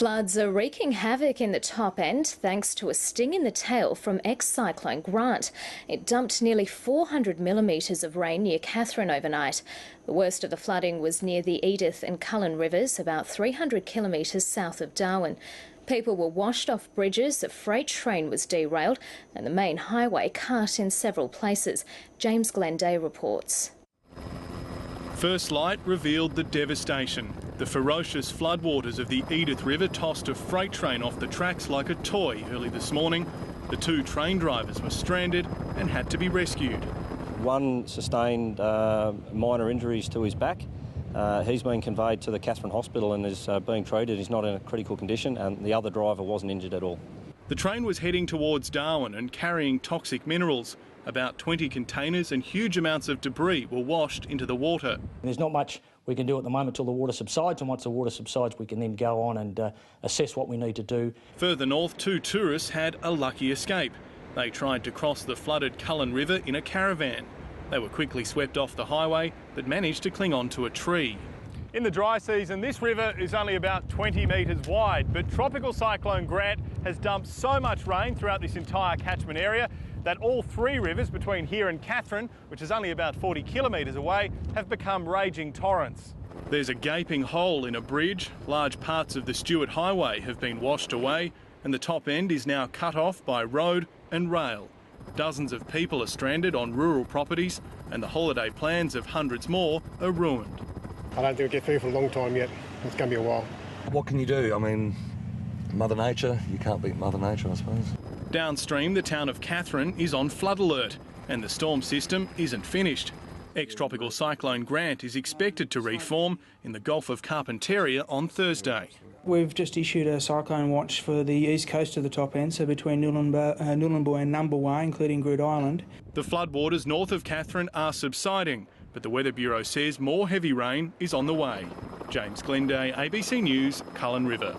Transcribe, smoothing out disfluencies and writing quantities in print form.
Floods are wreaking havoc in the top end thanks to a sting in the tail from ex-cyclone Grant. It dumped nearly 400 millimetres of rain near Katherine overnight. The worst of the flooding was near the Edith and Cullen Rivers, about 300 kilometres south of Darwin. People were washed off bridges, a freight train was derailed and the main highway cut in several places. James Glenday reports. First light revealed the devastation. The ferocious floodwaters of the Edith River tossed a freight train off the tracks like a toy early this morning. The two train drivers were stranded and had to be rescued. One sustained minor injuries to his back. He's been conveyed to the Katherine Hospital and is being treated. He's not in a critical condition, and the other driver wasn't injured at all. The train was heading towards Darwin and carrying toxic minerals. About 20 containers and huge amounts of debris were washed into the water. There's not much we can do at the moment till the water subsides, and once the water subsides we can then go on and assess what we need to do. Further north, two tourists had a lucky escape. They tried to cross the flooded Cullen River in a caravan. They were quickly swept off the highway but managed to cling on to a tree. In the dry season, this river is only about 20 metres wide, but tropical cyclone Grant has dumped so much rain throughout this entire catchment area that all three rivers between here and Katherine, which is only about 40 kilometres away, have become raging torrents. There's a gaping hole in a bridge. Large parts of the Stewart Highway have been washed away and the top end is now cut off by road and rail. Dozens of people are stranded on rural properties and the holiday plans of hundreds more are ruined. I don't think we'll get through for a long time yet. It's going to be a while. What can you do? I mean, Mother Nature, you can't beat Mother Nature, I suppose. Downstream, the town of Katherine is on flood alert and the storm system isn't finished. Ex-tropical cyclone Grant is expected to reform in the Gulf of Carpentaria on Thursday. We've just issued a cyclone watch for the east coast of the top end, so between Nhulunbuy and Numbulwar, including Groote Eylandt. The floodwaters north of Katherine are subsiding, but the Weather Bureau says more heavy rain is on the way. James Glenday, ABC News, Cullen River.